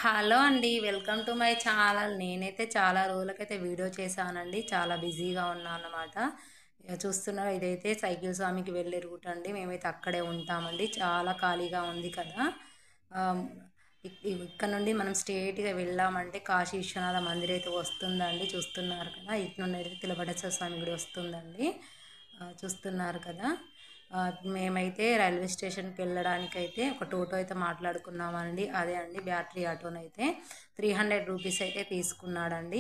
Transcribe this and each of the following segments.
Hello అండి. Welcome to my channel. నేనైతే చాలా రోజులకైతే వీడియో చేశానండి. చాలా బిజీగా ఉన్నానన్నమాట. చూస్తున్నారు, ఇదైతే సైకిల్ స్వామికి వెళ్ళే రూట్ అండి. మేమైతే అక్కడే ఉంటామండి. చాలా ఖాళీగా ఉంది కదా. ఆహ్, ఇక్కడ నుండి మనం స్ట్రెయిట్‌గా వెళ్ళామంటే కాశీ విశ్వనాథ మందిర్ అయితే వస్తుందండి. చూస్తున్నారు కదా. ఇటు నుండి అయితే తిలబడేశ్వర స్వామి గుడి వస్తుందండి. చూస్తున్నారు కదా. మేమైతే రైల్వే స్టేషన్‌కి వెళ్ళడానికైతే ఒక టోటో అయితే మాట్లాడుకున్నామండి. అదే అండి బ్యాటరీ ఆటోనైతే 300 రూపీస్ అయితే తీసుకున్నాడండి.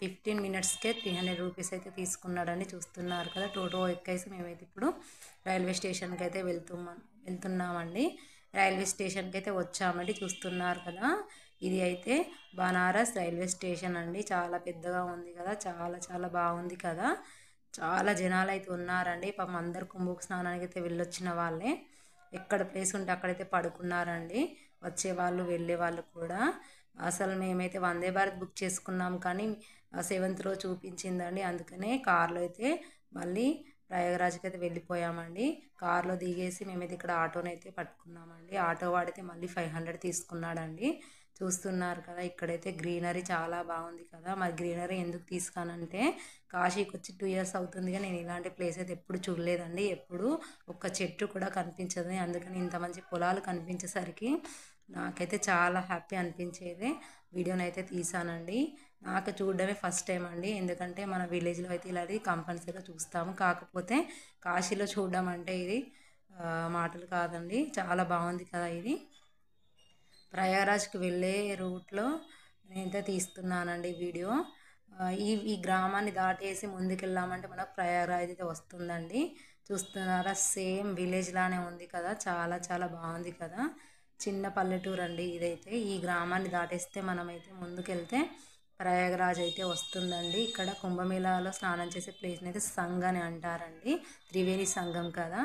15 మినిట్స్‌కే 300 రూపీస్ అయితే తీసుకున్నాడండి. చూస్తున్నారు కదా. టోటో ఎక్కేసి మేమైతే ఇప్పుడు రైల్వే స్టేషన్‌కి అయితే వెళ్తున్నామండి. రైల్వే స్టేషన్‌కి అయితే వచ్చామండి. చూస్తున్నారు కదా. ఇది అయితే బనారస్ రైల్వే స్టేషన్ అండి. చాలా పెద్దగా ఉంది కదా. చాలా చాలా బాగుంది కదా. చాలా జనాలైతే ఉన్నారండి. పాపం అందరూ కుంభకు స్నానానికి అయితే వెళ్ళొచ్చిన వాళ్ళే. ఎక్కడ ప్లేస్ ఉంటే అక్కడైతే పడుకున్నారండి. వచ్చేవాళ్ళు వెళ్ళేవాళ్ళు కూడా. అసలు మేమైతే వందే భారత్ బుక్ చేసుకున్నాం కానీ 7th రో చూపించిందండి. అందుకనే కార్లో అయితే మళ్ళీ ప్రయాగరాజ్కి అయితే వెళ్ళిపోయామండి. కార్లో దిగేసి మేమైతే ఇక్కడ ఆటోనైతే పట్టుకున్నామండి. ఆటో వాడితే మళ్ళీ 500 తీసుకున్నాడండి. చూస్తున్నారు కదా. ఇక్కడైతే గ్రీనరీ చాలా బాగుంది కదా. మరి గ్రీనరీ ఎందుకు తీసుకోనంటే కాశీకి వచ్చి 2 ఇయర్స్ అవుతుంది కానీ నేను ఇలాంటి ప్లేస్ అయితే ఎప్పుడు చూడలేదండి. ఎప్పుడు ఒక్క చెట్టు కూడా కనిపించదు. అందుకని ఇంత మంచి పొలాలు కనిపించేసరికి నాకైతే చాలా హ్యాపీ అనిపించేది. వీడియోనైతే తీసానండి. నాకు చూడడమే ఫస్ట్ టైం అండి. ఎందుకంటే మన విలేజ్లో అయితే ఇలాంటి కంపల్సరీగా చూస్తాము. కాకపోతే కాశీలో చూడడం అంటే ఇది మాటలు కాదండి. చాలా బాగుంది కదా ఇది. ప్రయాగరాజ్కి వెళ్ళే రూట్లో నేనైతే తీస్తున్నానండి వీడియో. ఈ గ్రామాన్ని దాటేసి ముందుకెళ్ళామంటే మనకు ప్రయాగరాజ్ అయితే వస్తుందండి. చూస్తున్నారా, సేమ్ విలేజ్ లానే ఉంది కదా. చాలా చాలా బాగుంది కదా. చిన్న పల్లెటూరు అండి ఇదైతే. ఈ గ్రామాన్ని దాటేస్తే మనమైతే ముందుకెళ్తే ప్రయాగరాజ్ అయితే వస్తుందండి. ఇక్కడ కుంభమేళాలో స్నానం చేసే ప్లేస్ని అయితే సంఘ్ అని అంటారండి. త్రివేణి సంఘం కదా.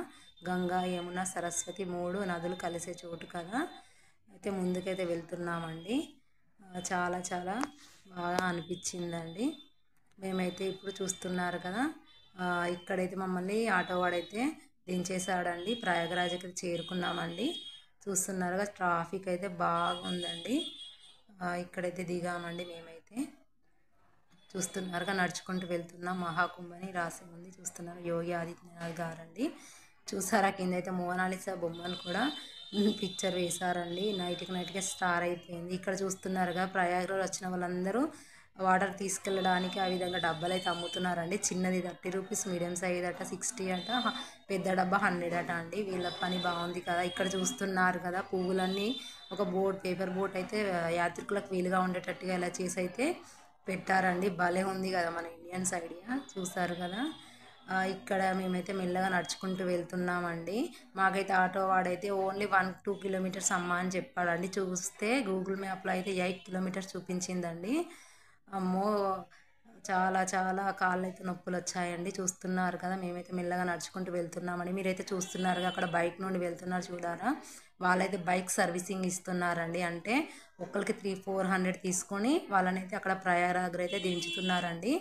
గంగా, యమున, సరస్వతి 3 నదులు కలిసే చోటు కదా. అయితే ముందుకైతే వెళ్తున్నామండి. చాలా చాలా బాగా అనిపించిందండి. మేమైతే ఇప్పుడు చూస్తున్నారు కదా. ఇక్కడైతే మమ్మల్ని ఆటో వాడైతే దించేసాడండి. ప్రయాగరాజ్కి చేరుకున్నామండి. చూస్తున్నారుగా, ట్రాఫిక్ అయితే బాగుందండి. ఇక్కడైతే దిగామండి మేమైతే. చూస్తున్నారుగా, నడుచుకుంటూ వెళ్తున్నాం. మహాకుంభని రాసి ఉంది. చూస్తున్నారు, యోగి ఆదిత్యనాథ్ గారండి. చూసారా, కింద అయితే మోనాలిసా బొమ్మను కూడా పిక్చర్ వేశారండి. నైట్కి స్టార్ అయిపోయింది. ఇక్కడ చూస్తున్నారుగా, ప్రయాగరాజ్ వచ్చిన వాళ్ళందరూ వాటర్ తీసుకెళ్ళడానికి ఆ విధంగా డబ్బాలు అయితే అమ్ముతున్నారండి. చిన్నది 30 రూపీస్, మీడియం సైజ్ అట 60 అట, పెద్ద డబ్బా 100 అట అండి. వీళ్ళ పని బాగుంది కదా. ఇక్కడ చూస్తున్నారు కదా, పువ్వులన్నీ ఒక బోట్, పేపర్ బోట్ అయితే యాత్రికులకు వీలుగా ఉండేటట్టుగా ఇలా చేసి అయితే పెట్టారండి. భలే ఉంది కదా మన ఇండియన్స్ ఐడియా. చూసారు కదా. ఇక్కడ మేమైతే మెల్లగా నడుచుకుంటూ వెళ్తున్నామండి. మాకైతే ఆటో వాడైతే ఓన్లీ 1-2 కిలోమీటర్స్ అమ్మా అని చెప్పాడండి. చూస్తే గూగుల్ మ్యాప్లో అయితే 8 కిలోమీటర్స్ చూపించిందండి. అమ్మో, చాలా చాలా కాళ్ళు అయితే నొప్పులు వచ్చాయండి. చూస్తున్నారు కదా, మేమైతే మెల్లగా నడుచుకుంటూ వెళ్తున్నామండి. మీరైతే చూస్తున్నారుగా, అక్కడ బైక్ నుండి వెళ్తున్నారు చూడారా. వాళ్ళైతే బైక్ సర్వీసింగ్ ఇస్తున్నారండి. అంటే ఒకరికి 300-400 తీసుకొని వాళ్ళనైతే అక్కడ ప్రయాగరాజ్ అయితే దించుతున్నారండి.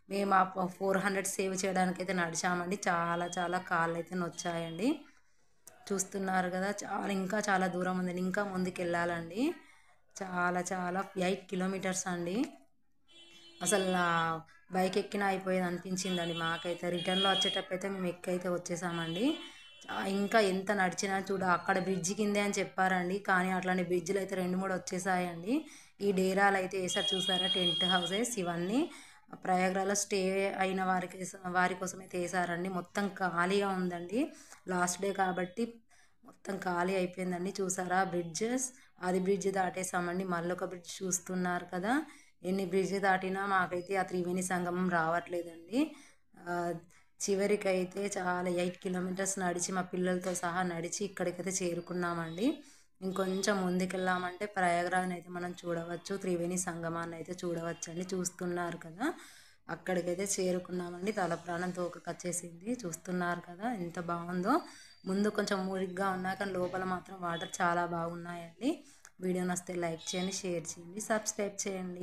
మేము ఆ 400 సేవ్ చేయడానికి అయితే నడిచామండి. చాలా చాలా కాళ్ళు అయితే నొచ్చాయండి. చూస్తున్నారు కదా, ఇంకా చాలా దూరం ఉందండి. ఇంకా ముందుకు వెళ్ళాలండి. చాలా చాలా 8 కిలోమీటర్స్ అండి. అసలు బైక్ ఎక్కినా అయిపోయేది అనిపించిందండి మాకైతే. రిటర్న్లో వచ్చేటప్పుడు అయితే మేము ఎక్కైతే వచ్చేసామండి. ఇంకా ఎంత నడిచినా చూడ, అక్కడ బ్రిడ్జి కిందే అని చెప్పారండి. కానీ అట్లాంటి బ్రిడ్జిలు అయితే 2-3 వచ్చేసాయండి. ఈ డేరాలు అయితే వేసారు చూసారా, టెంట్ హౌసెస్ ఇవన్నీ ప్రయాగరాజ్లో స్టే అయిన వారి కోసం అయితే వేసారండి. మొత్తం ఖాళీగా ఉందండి. లాస్ట్ డే కాబట్టి మొత్తం ఖాళీ అయిపోయిందండి. చూసారా బ్రిడ్జెస్. అది బ్రిడ్జ్ దాటేసామండి. మళ్ళీ ఒక బ్రిడ్జ్ చూస్తున్నారు కదా. ఎన్ని బ్రిడ్జ్ దాటినా మాకైతే ఆ త్రివేణి సంగమం రావట్లేదండి. చివరికైతే చాలా 8 కిలోమీటర్స్ నడిచి మా పిల్లలతో సహా నడిచి ఇక్కడికైతే చేరుకున్నామండి. ఇంకొంచెం ముందుకెళ్ళామంటే ప్రయాగరాజ్ని అయితే మనం చూడవచ్చు. త్రివేణి సంగమాన్ని అయితే చూడవచ్చండి. చూస్తున్నారు కదా, అక్కడికైతే చేరుకున్నామండి. తల ప్రాణం తోకకొచ్చేసింది. చూస్తున్నారు కదా ఎంత బాగుందో. ముందు కొంచెం మురిగ్గా ఉన్నా కానీ లోపల మాత్రం వాటర్ చాలా బాగున్నాయండి. వీడియో నచ్చితే లైక్ చేయండి, షేర్ చేయండి, సబ్స్క్రైబ్ చేయండి.